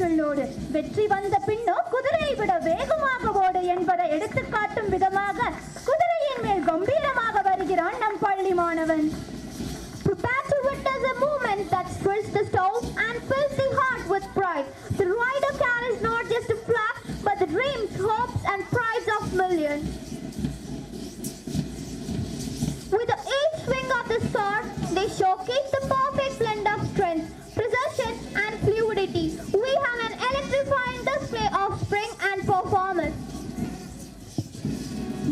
வேகத்தில் ஓடு, வெற்றி வந்த பின்னோ குதிரையை விட வேகமாக ஓடு என்பதை எடுத்துக்காட்டும் விதமாக குதிரையின் மேல் கம்பீரமாக வருகிறான் நம் பள்ளி மாணவன். Prepare to witness a movement that thrills the soul and fills the heart with pride. The rider carries not just a flag, but the dreams, hopes, and prides of millions. With each swing of the sword, they showcase the perfect blend of strength, precision, and fluidity. We have an electrifying display of spring and performance.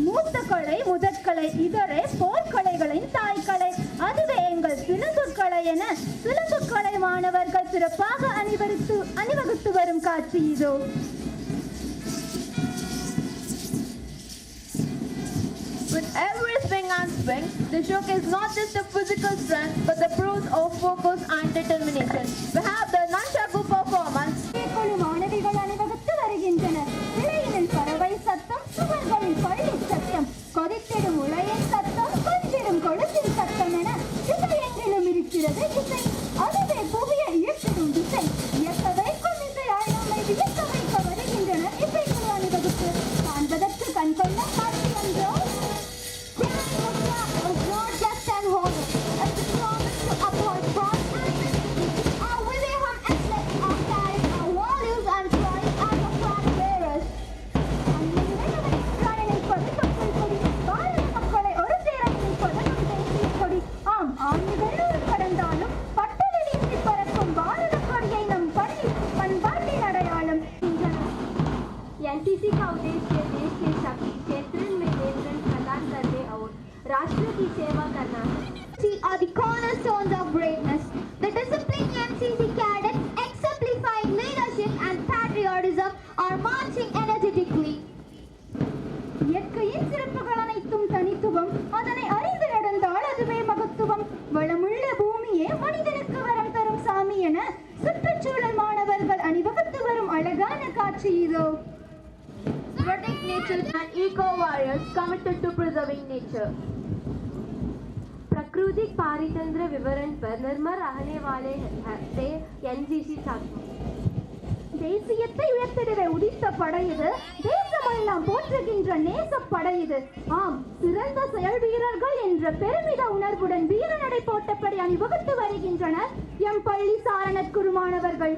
மூத்த கலை முதற்கலை, இதரே போர்க்கலைகளின் தாய்க்கலை, அதுவே எங்கள் சிலம்பு கலை என சிலம்பு கலை மாணவர்கள் சிறப்பாக அணிவகுத்து வரும் காட்சி இதோ. With every swing and swing, they showcase not just the physical strength, but the proof of focus and determination. We have the Nunchaku performance. மாணவிகள் அணிவகுத்து வருகின்றனர். இலையினில் பறவை சத்தம், சுவர்களில் பள்ளி சத்தம், கொதித்திடும் உலையின் சத்தம், கொஞ்சிடும் கொழுத்தின் சத்தம் என திசையெங்கிலும் இருக்கிறது இசை. அதுவே புவியை இயக்கிடும் திசை. இயக்க வைக்கும் இசையாய் நம்மை வியக்க வைக்க வருகின்றனர் இசைக்குழு அணிவகுப்பு. காண்பதற்கு கண் கொள்ள காட்சி என்றோ. एनसीसी का उद्देश्य देश के सभी क्षेत्रों में नेतृत्व प्रदान करने और राष्ट्र की सेवा करना है. Are the cornerstones of greatness. The disciplined NCC cadets exemplifying leadership and patriotism are marching energetically. இயற்கையின் சிறப்புகள் அனைத்தும் தனித்துவம், அதனை அறிந்து நடந்தால் அதுவே மகத்துவம். வளமுள்ள பூமியே மனிதனுக்கு வரம் தரும் சாமி என சுற்றுச்சூழல் மாணவர்கள் அணிவகுத்து வரும் அழகான காட்சி இதோ. Protect nature and eco warriors committed to preserving nature. प्राकृतिक पारितंत्र विवरण पर निर्भर रहने वाले थे एनसीसी छात्र. தேசியத்தை உயர்த்திடவே உதித்த படை இது, தேசமெல்லாம் போற்றுகின்ற நேச படை இது. ஆம், சிறந்த செயல் வீரர்கள் என்ற பெருமித உணர்வுடன் வீரநடை போட்டபடி அணிவகுத்து வருகின்றனர் எம் பள்ளி சாரணர் குரு மாணவர்கள்.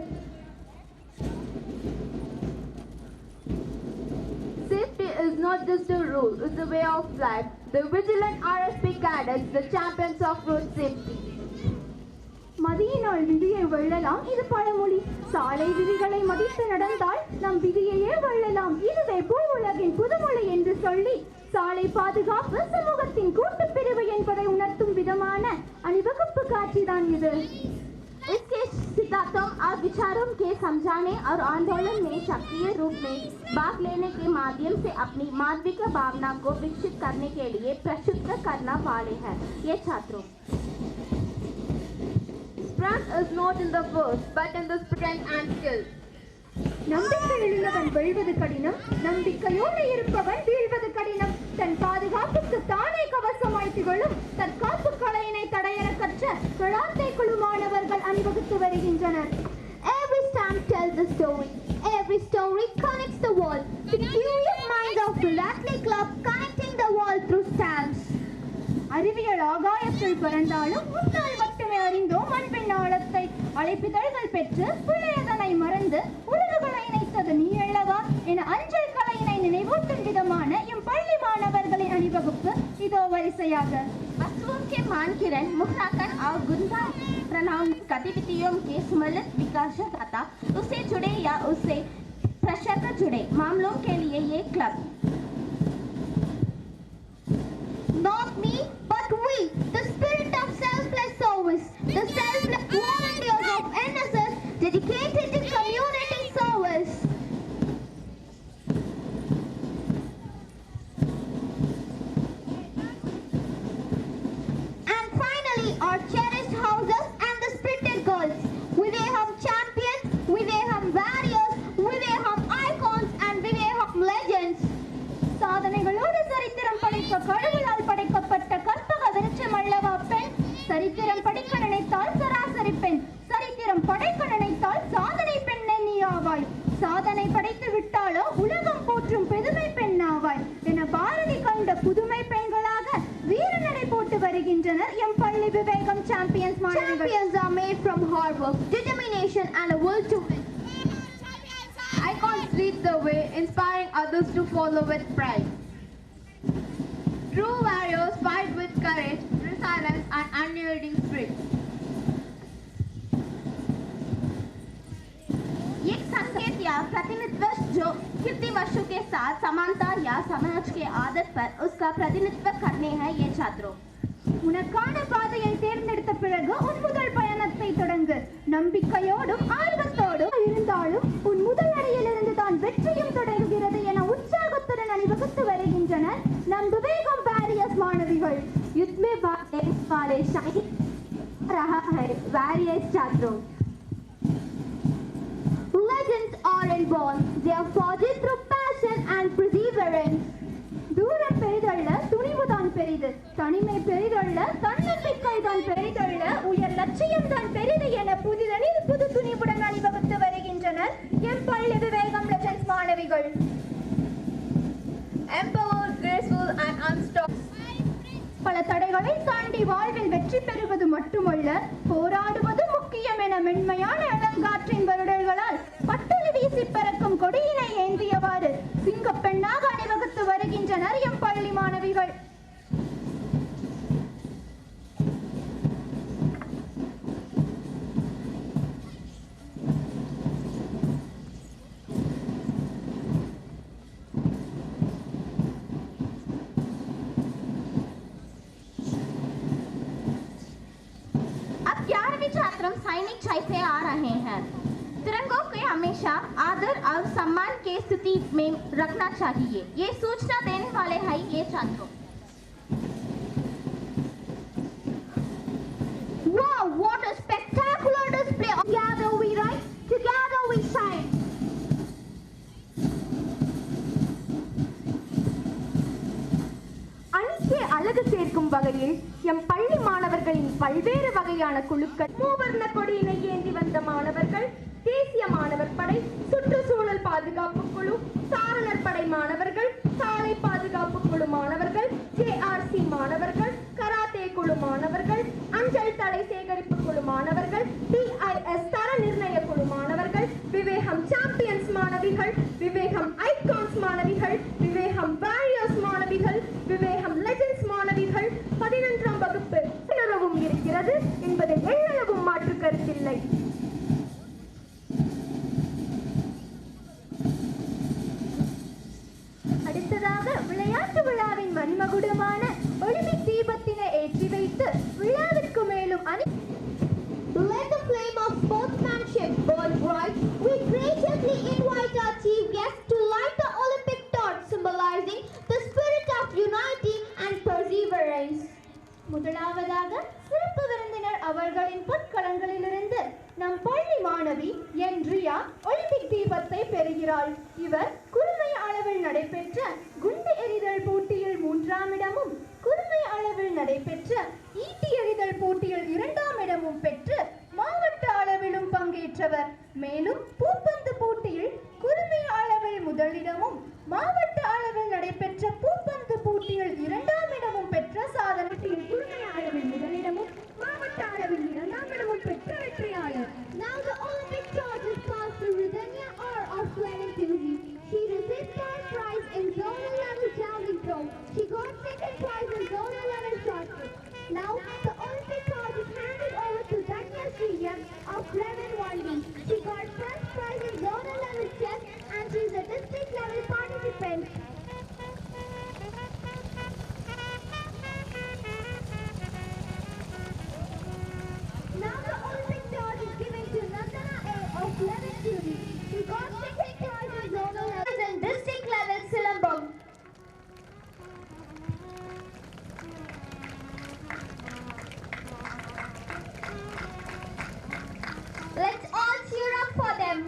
Safety is not just a rule, it's a way of life. The vigilant RSP cadets, the champions of road safety. மதியினால் விதியை வெல்லலாம், இது பழமொழி. சாலை விதிகளை மதித்து நடந்தால் நம் விதியையே வெல்லலாம், இதுவே பூ உலகின் புதுமொழி என்று சொல்லி சாலை பாதுகாப்பு சமூகத்தின் கூட்டுப்பிரிவு என்பதை உணர்த்தும் விதமான அணிவகுப்பு காட்சிதான் இது. इसके सिद्धांतों और विचारों के समझाने और आंदोलन में सक्रिय रूप में भाग लेने के माध्यम से अपनी मानविक भावना को विकसित करने के लिए प्रस्तुत करने वाले हैं ये छात्रों. Strength is not in the force, but in the strength and skill. நம்பிக்கை உள்ளவன் வெல்வது கடினம், நம்பிக்கையோடு இருப்பவன் வீழ்வது கடினம். தன் பாதுகாப்புக்கு தானே கவசமாய் திகழும் தற்காப்பு கலையினை தடையென கற்ற கலாத்தை குழு மாணவர்கள் அணிவகுத்து வருகின்றனர். Every stamp tells a story. Every story connects the world. The curious minds of Philately Club connecting the world through stamps. அறிவியல் ஆகாயத்தில் பறந்தாலும் முன்னால் மட்டுமே அறிந்தோம் அன்பின் ஆழத்தை. அழைப்பிதழ்கள் பெற்று பிழையதனை மறந்து உலகுகளை இணைத்தது நீ அல்லவா என அஞ்சல் கலையினை நினைவூட்டும் விதமான எம் பள்ளி மாணவர்களின் அணிவகுப்பு இதோ வரிசையாக. वस्तुओं के मानकीकरण मूल्यांकन और गुणा प्रणाम गतिविधियों के सम्मिलित विकास तथा उससे जुड़े या उससे प्रश्न जुड़े मामलों के लिए ये club. Not me, but we, the spirit of selfless service, the selfless volunteers of NSS dedicated to community service. And finally, our cherished houses and the spirited girls. We will have champions, we will have warriors, we will have icons, and we will have legends. சாதனைகளோடு சரித்திரம் படைக்க கடவுளால் படைக்கப்பட்ட கொண்டு வருகின்றனர் M பள்ளி விவேகம் champions மாணவிகள். Champions are made from hard work, determination and a will to win. Icons lead the way, inspiring others to follow with pride. True warriors fight with courage, resilience and unyielding spirit. एक संकेत या प्रतिनिधित्व जो कितने वर्षों के साथ समानता या समाज के आदत पर उसका प्रतिनिधित्व करने हैं ये छात्रों. உனக்கான பாதையை தேர்ந்தெடுத்த பிறகு உன் முதல் பயணத்தை தொடங்கு. நம்பிக்கையோடும் ஆர்வத்தோடும் இருந்தாலும் உன் முதல் அடியிலிருந்து தான் வெற்றியும் தொடங்குகிறது என உற்சாகத்துடன் அணிவகுத்து வருகின்றனர் நம் விவேகம் வாரியர்ஸ் மாணவிகள். युद्ध में भाग लेने वाले शाही रहा है वॉरियर्स छात्रों. Legends aren't born, they are forged through passion and perseverance. தூரம் பெரிதல்ல துணிவுதான் பெரிது, தனிமை பெரிதல்ல தன்னம்பிக்கை தான் பெரிதல்ல, உயர் லட்சியம் தான் பெரிது என புதிதனில் புது துணிவுடன் அணிவகுத்து வருகின்றனர் எம் பள்ளி விவேகம் லெஜண்ட்ஸ் மாணவிகள். Empowered, graceful and unstoppable. பல தடைகளை தாண்டி வாழ்வில் வெற்றி பெறுவது மட்டுமல்ல, போராடுவது முக்கியம் என மென்மையான இளங்காற்றின் வருடல்களால் பட்டொலி வீசி பறக்கும் கொடியினை ஏந்தியவாறு சிங்கப்பெண்ணாக அணிவகுத்து வருகின்றனர் எம் பள்ளி மாணவிகள். सैनिक छाई से आ रहे हैं. तिरंगों को हमेशा आदर और सम्मान के स्थिति में रखना चाहिए. ये सूचना देने वाले हैं ये छात्रों. Wow, what a spectacular display! Together we rise, together we shine. அணிக்கு அழகு சேர்க்கும் வகையில் எம் பள்ளி மாணவர்களின் பல்வேறு வகையான குழுக்கள், மூவர்ண கொடியினை ஏந்தி வந்த மாணவர்கள், தேசிய மாணவர் படை, சுற்றுச்சூழல் பாதுகாப்பு குழு, சாரணர் படை மாணவர்கள், சாலை பாதுகாப்பு குழு மாணவர்கள், JRC மாணவர்கள், கராத்தே குழு மாணவர்கள், அஞ்சல் தடை சேகரிப்பு குழு மாணவர்கள், TIS தர நிர்ணய குழு மாணவர்கள், விவேகம் சாம்பியன்ஸ் மாணவிகள், விவேகம் ஐகான்ஸ் மாணவிகள், விவேகம் வாரியர்ஸ் மாணவிகள், விவேகம் லெஜண்ட்ஸ் மாணவிகள், 11ஆம் வகுப்பு உணர்வும் இருக்கிறது என்பதில் எள்ளளவும் மாற்று கருத்தில்லை. அடுத்ததாக விளையாட்டு விழாவின் மணிமகுடமான ஒலிம்பிக் தீபத்தினை ஏற்றி வைத்து விழாவிற்கு மேலும் Let the flame of sportsmanship burn bright. We graciously invite our chief guest to light the Olympic torch, symbolizing the spirit of unity and perseverance. முதலாவதாக சிறப்பு விருந்தினர் அவர்களின் பொற்களங்களிலிருந்து நம் பள்ளி மாணவி என் ரியா ஒலிம்பிக் தீபத்தை பெறுகிறாள். இவர் குறுமை அளவில் நடைபெற்ற குண்டு எறிதல் போட்டியில் 3ஆம் இடமும், குறுமை அளவில் நடைபெற்ற ஈட்டி எறிதல் போட்டியில் 2ஆம் இடமும் பெற்று மாவட்ட அளவிலும் பங்கேற்றவர். மேலும் பூப்பந்து போட்டியில் குறுமை அளவில் முதலிடமும், மாவட்ட அளவில் நடைபெற்ற பூப்பந்து போட்டியில் 2ஆம் இடமும் பெற்ற சாதனையில் குறுமை அளவில் முதலிடமும், மாவட்ட அளவில் 2ஆம் இடமும் பெற்ற வெற்றியாளர். Now the Olympic torch is passed to Ridhanya R of Fleming Tuesday. She received first prize in zonal level javelin throw. She got second prize in zonal level shot put. Now the Olympic torch is handed over to Danya Sriyam of Fleming 1D. She got first prize in zonal level chess and she is a district level participant. Now the Olympic torch is given to Nandana A of Fleming 2D. She got second prize in zonal level and district level Silambam. Let's all cheer up for them.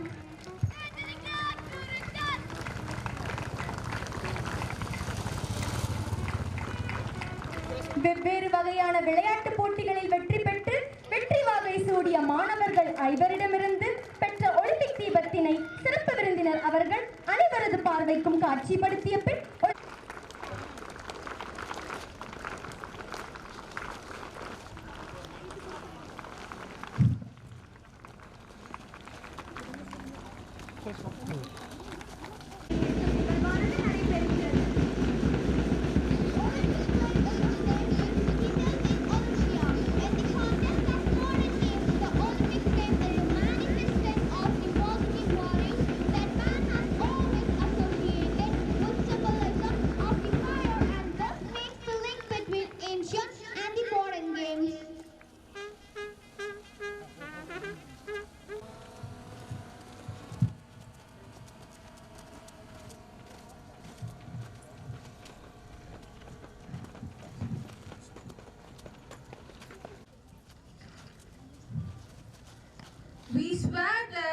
வெவ்வேறு வகையான விளையாட்டு போட்டிகளில் வெற்றி பெற்று வெற்றி வாகை சூடிய மாணவர்கள் ஐவரிடமிருந்து பெற்ற ஒலிம்பிக் தீபத்தினை சிறப்பு விருந்தினர் அவர்கள் அனைவரது பார்வைக்கும் காட்சிப்படுத்திய பின் We swear that